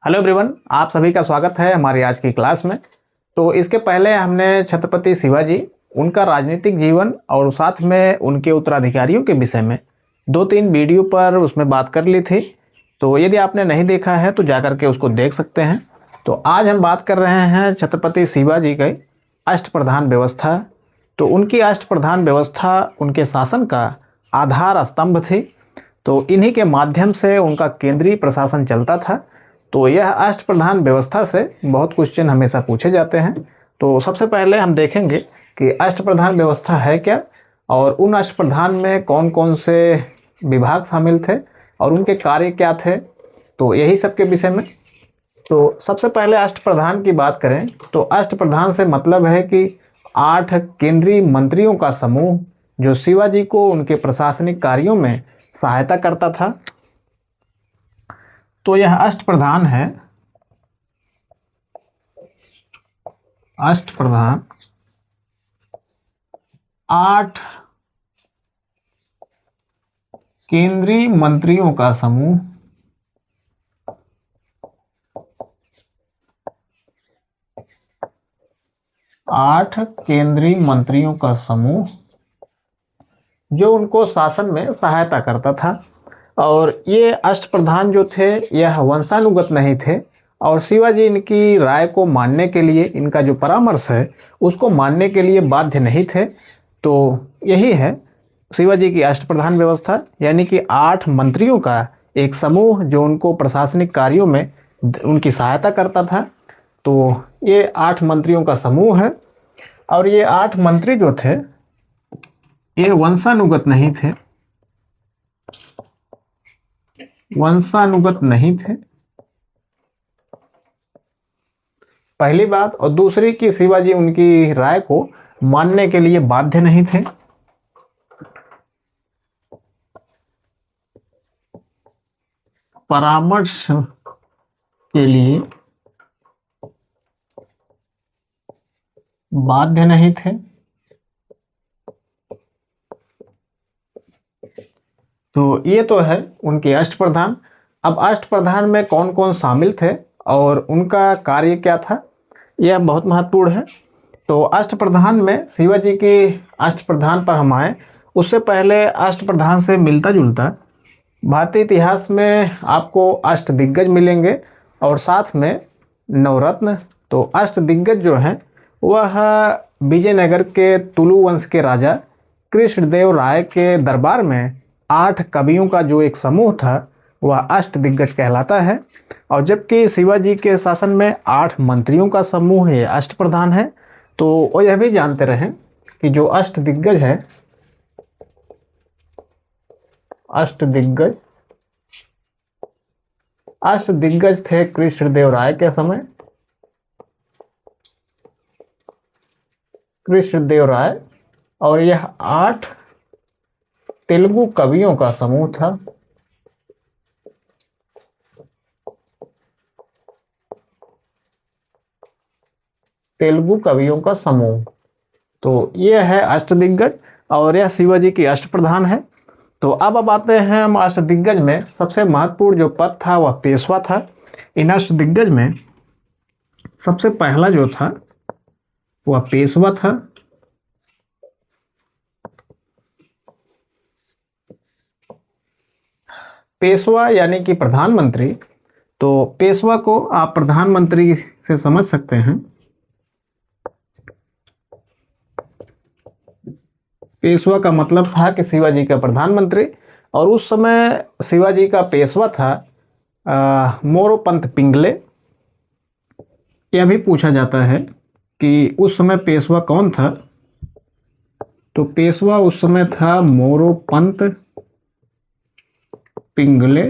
Hello everyone, आप सभी का स्वागत है हमारी आज की क्लास में। तो इसके पहले हमने छत्रपति शिवाजी, उनका राजनीतिक जीवन और साथ में उनके उत्तराधिकारियों के विषय में 2-3 वीडियो पर उसमें बात कर ली थी। तो यदि आपने नहीं देखा है तो जाकर के उसको देख सकते हैं। तो आज हम बात कर रहे हैं छत्रपति शिवाजी की अष्टप्रधान व्यवस्था। तो उनकी अष्टप्रधान व्यवस्था उनके शासन का आधार स्तंभ थी। तो इन्हीं के माध्यम से उनका केंद्रीय प्रशासन चलता था। तो यह अष्टप्रधान व्यवस्था से बहुत क्वेश्चन हमेशा पूछे जाते हैं। तो सबसे पहले हम देखेंगे कि अष्टप्रधान व्यवस्था है क्या और उन अष्टप्रधान में कौन कौन से विभाग शामिल थे और उनके कार्य क्या थे। तो यही सब के विषय में। तो सबसे पहले अष्टप्रधान की बात करें तो अष्टप्रधान से मतलब है कि 8 केंद्रीय मंत्रियों का समूह जो शिवाजी को उनके प्रशासनिक कार्यों में सहायता करता था। तो यह अष्टप्रधान है। अष्टप्रधान 8 केंद्रीय मंत्रियों का समूह, आठ केंद्रीय मंत्रियों का समूह जो उनको शासन में सहायता करता था। और ये अष्टप्रधान जो थे यह वंशानुगत नहीं थे और शिवाजी इनकी राय को मानने के लिए, इनका जो परामर्श है उसको मानने के लिए बाध्य नहीं थे। तो यही है शिवाजी की अष्टप्रधान व्यवस्था, यानी कि 8 मंत्रियों का एक समूह जो उनको प्रशासनिक कार्यों में उनकी सहायता करता था। तो ये 8 मंत्रियों का समूह है और ये 8 मंत्री जो थे ये वंशानुगत नहीं थे, वंशानुगत नहीं थे, पहली बात। और दूसरी कि शिवाजी उनकी राय को मानने के लिए बाध्य नहीं थे। परामर्श के लिए बाध्य नहीं थे। तो ये तो है उनके अष्टप्रधान। अब अष्टप्रधान में कौन कौन शामिल थे और उनका कार्य क्या था, यह बहुत महत्वपूर्ण है। तो अष्टप्रधान में शिवाजी के अष्टप्रधान पर हम आए उससे पहले अष्टप्रधान से मिलता जुलता भारतीय इतिहास में आपको अष्टदिग्गज मिलेंगे और साथ में नवरत्न। तो अष्टदिग्गज जो हैं वह विजयनगर के तुलु वंश के राजा कृष्णदेव राय के दरबार में 8 कवियों का जो एक समूह था वह अष्टदिग्गज कहलाता है। और जबकि शिवाजी के शासन में 8 मंत्रियों का समूह ये अष्टप्रधान है। तो वो यह भी जानते रहें कि जो अष्टदिग्गज है, अष्टदिग्गज अष्टदिग्गज थे कृष्णदेव राय के समय। कृष्णदेव राय और यह 8 तेलुगु कवियों का समूह था। तेलुगु कवियों का समूह। तो यह है अष्टदिग्गज और यह शिवाजी की अष्टप्रधान है। तो अब आते हैं हम अष्टदिग्गज में सबसे महत्वपूर्ण जो पद था वह पेशवा था। इन अष्टदिग्गज में सबसे पहला जो था वह पेशवा था। पेशवा यानी कि प्रधानमंत्री। तो पेशवा को आप प्रधानमंत्री से समझ सकते हैं। पेशवा का मतलब था कि शिवाजी का प्रधानमंत्री। और उस समय शिवाजी का पेशवा था मोरोपंत पिंगले। यह भी पूछा जाता है कि उस समय पेशवा कौन था। तो पेशवा उस समय था मोरोपंत पिंगले।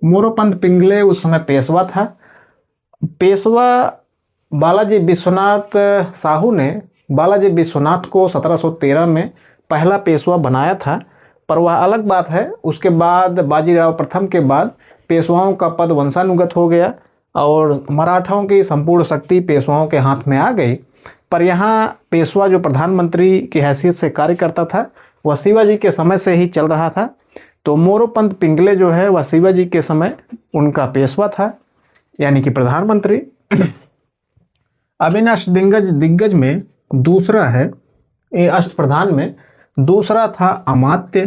मोरोपंत पिंगले उस समय पेशवा था। पेशवा बालाजी विश्वनाथ साहू ने बालाजी विश्वनाथ को 1713 में पहला पेशवा बनाया था। पर वह अलग बात है, उसके बाद बाजीराव प्रथम के बाद पेशवाओं का पद वंशानुगत हो गया और मराठाओं की संपूर्ण शक्ति पेशवाओं के हाथ में आ गई। पर यहाँ पेशवा जो प्रधानमंत्री की हैसियत से कार्य करता था वह शिवाजी के समय से ही चल रहा था। तो मोरोपंत पिंगले जो है वह शिवाजी के समय उनका पेशवा था, यानी कि प्रधानमंत्री। अविनाश दिग्गज में दूसरा है, ये अष्टप्रधान में दूसरा था अमात्य।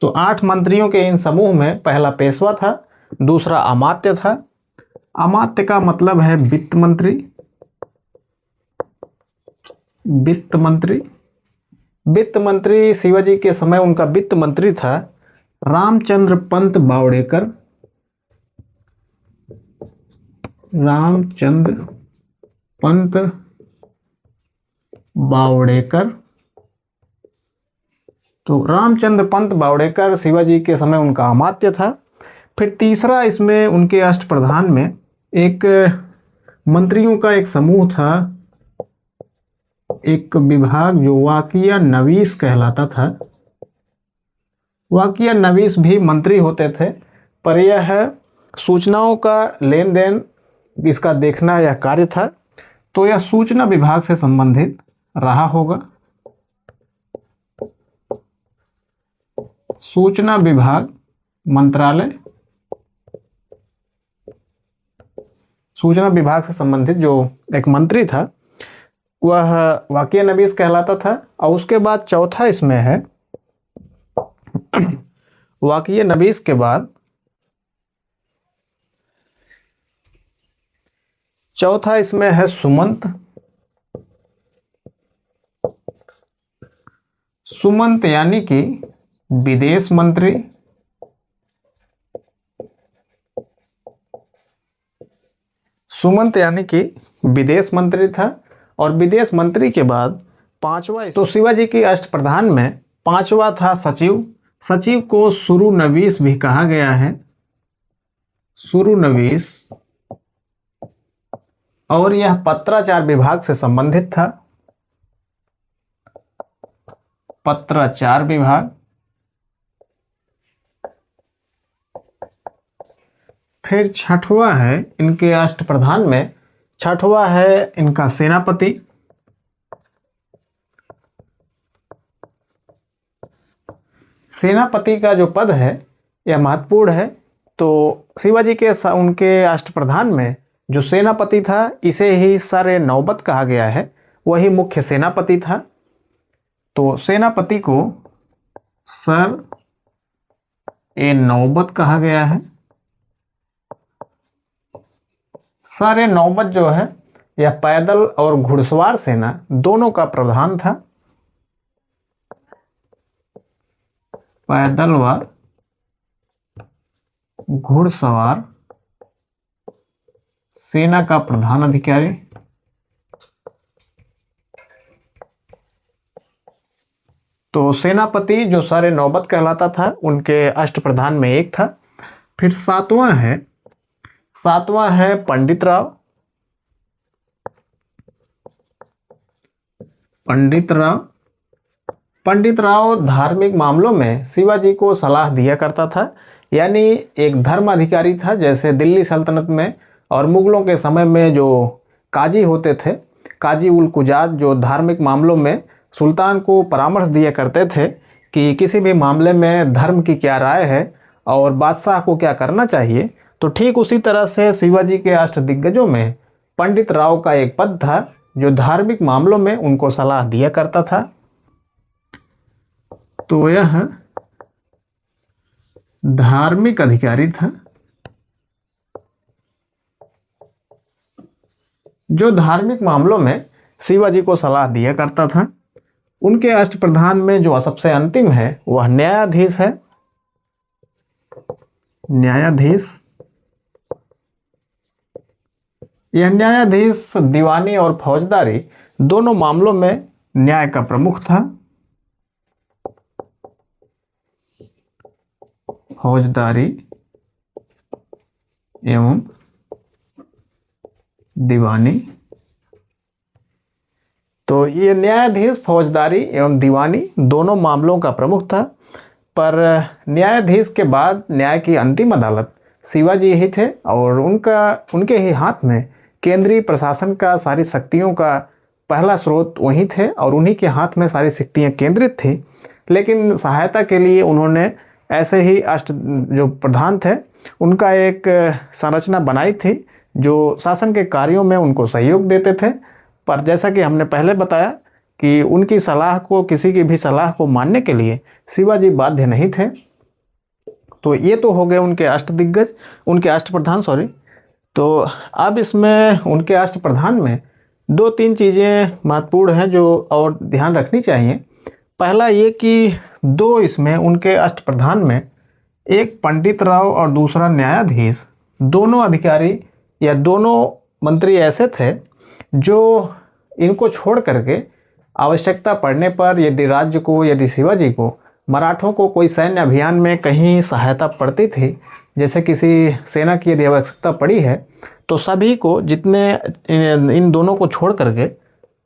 तो 8 मंत्रियों के इन समूह में पहला पेशवा था, दूसरा अमात्य था। अमात्य का मतलब है वित्त मंत्री। वित्त मंत्री, वित्त मंत्री शिवाजी के समय उनका वित्त मंत्री था रामचंद्र पंत बावड़ेकर। रामचंद्र पंत बावड़ेकर। तो रामचंद्र पंत बावड़ेकर शिवाजी के समय उनका अमात्य था। फिर तीसरा इसमें उनके अष्टप्रधान में एक मंत्रियों का एक समूह था, एक विभाग जो वाकिया नवीस कहलाता था। वाकिया नवीस भी मंत्री होते थे, पर यह सूचनाओं का लेन देन इसका देखना यह कार्य था, तो यह सूचना विभाग से संबंधित रहा होगा। सूचना विभाग मंत्रालय, सूचना विभाग से संबंधित जो एक मंत्री था वह वाकिया नवीस कहलाता था। और उसके बाद चौथा इसमें है, वाकिया नवीस के बाद चौथा इसमें है सुमंत। सुमंत यानी कि विदेश मंत्री। सुमंत यानी कि विदेश मंत्री था। और विदेश मंत्री के बाद पांचवा, तो शिवाजी की अष्टप्रधान में पांचवा था सचिव। सचिव को सुरुनवीस भी कहा गया है, सुरुनवीस। और यह पत्राचार विभाग से संबंधित था, पत्राचार विभाग। फिर छठवां है इनके अष्टप्रधान में, छठवां है इनका सेनापति। सेनापति का जो पद है यह महत्वपूर्ण है। तो शिवाजी के उनके अष्टप्रधान में जो सेनापति था इसे ही सर नौबत कहा गया है, वही मुख्य सेनापति था। तो सेनापति को सर ए नौबत कहा गया है। सर ए नौबत जो है यह पैदल और घुड़सवार सेना दोनों का प्रधान था। पैदल व घुड़सवार सेना का प्रधान अधिकारी। तो सेनापति जो सर नौबत कहलाता था उनके अष्टप्रधान में एक था। फिर सातवां है पंडित राव। पंडित राव धार्मिक मामलों में शिवाजी को सलाह दिया करता था, यानी एक धर्म अधिकारी था। जैसे दिल्ली सल्तनत में और मुगलों के समय में जो काजी होते थे, काजी उल कुजात, जो धार्मिक मामलों में सुल्तान को परामर्श दिया करते थे कि किसी भी मामले में धर्म की क्या राय है और बादशाह को क्या करना चाहिए। तो ठीक उसी तरह से शिवाजी के अष्टदिग्गजों में पंडित राव का एक पद था जो धार्मिक मामलों में उनको सलाह दिया करता था। तो यह धार्मिक अधिकारी था जो धार्मिक मामलों में शिवाजी को सलाह दिया करता था। उनके अष्टप्रधान में जो सबसे अंतिम है वह न्यायाधीश है। न्यायाधीश, यह न्यायाधीश दीवानी और फौजदारी दोनों मामलों में न्याय का प्रमुख था। फौजदारी एवं दीवानी। तो ये न्यायाधीश फौजदारी एवं दीवानी दोनों मामलों का प्रमुख था। पर न्यायाधीश के बाद न्याय की अंतिम अदालत शिवाजी ही थे और उनके ही हाथ में केंद्रीय प्रशासन का सारी शक्तियों का पहला स्रोत वही थे और उन्हीं के हाथ में सारी शक्तियाँ केंद्रित थी। लेकिन सहायता के लिए उन्होंने ऐसे ही अष्ट जो प्रधान थे उनका एक संरचना बनाई थी जो शासन के कार्यों में उनको सहयोग देते थे। पर जैसा कि हमने पहले बताया कि उनकी सलाह को, किसी की भी सलाह को मानने के लिए शिवाजी बाध्य नहीं थे। तो ये तो हो गए उनके अष्टदिग्गज, उनके अष्टप्रधान सॉरी। तो अब इसमें उनके अष्टप्रधान में दो तीन चीज़ें महत्वपूर्ण हैं जो और ध्यान रखनी चाहिए। पहला ये कि दो इसमें उनके अष्टप्रधान में, एक पंडित राव और दूसरा न्यायाधीश, दोनों अधिकारी या दोनों मंत्री ऐसे थे जो इनको छोड़ करके आवश्यकता पड़ने पर यदि राज्य को, यदि शिवाजी को, मराठों को कोई सैन्य अभियान में कहीं सहायता पड़ती थी, जैसे किसी सेना की यदि आवश्यकता पड़ी है, तो सभी को, जितने इन दोनों को छोड़ करके,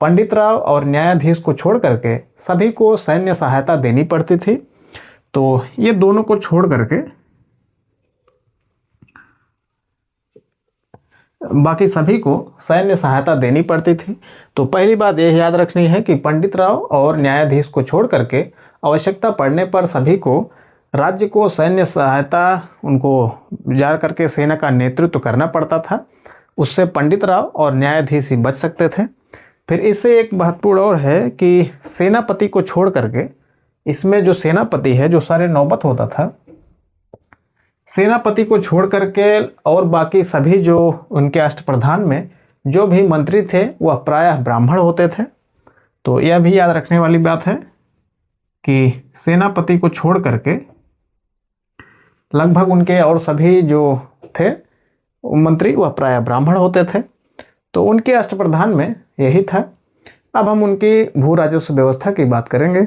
पंडित राव और न्यायाधीश को छोड़ करके सभी को सैन्य सहायता देनी पड़ती थी। तो ये दोनों को छोड़ करके बाकी सभी को सैन्य सहायता देनी पड़ती थी। तो पहली बात यह याद रखनी है कि पंडित राव और न्यायाधीश को छोड़ करके आवश्यकता पड़ने पर सभी को, राज्य को सैन्य सहायता, उनको जा करके सेना का नेतृत्व करना पड़ता था। उससे पंडित राव और न्यायाधीश ही बच सकते थे। फिर इससे एक महत्वपूर्ण और है कि सेनापति को छोड़ करके, इसमें जो सेनापति है, जो सारे नौबत होता था, सेनापति को छोड़ करके और बाकी सभी जो उनके अष्टप्रधान में जो भी मंत्री थे वह प्रायः ब्राह्मण होते थे। तो यह भी याद रखने वाली बात है कि सेनापति को छोड़ करके लगभग उनके और सभी जो थे मंत्री वह प्रायः ब्राह्मण होते थे। तो उनके अष्टप्रधान में यही था। अब हम उनकी भू राजस्व व्यवस्था की बात करेंगे।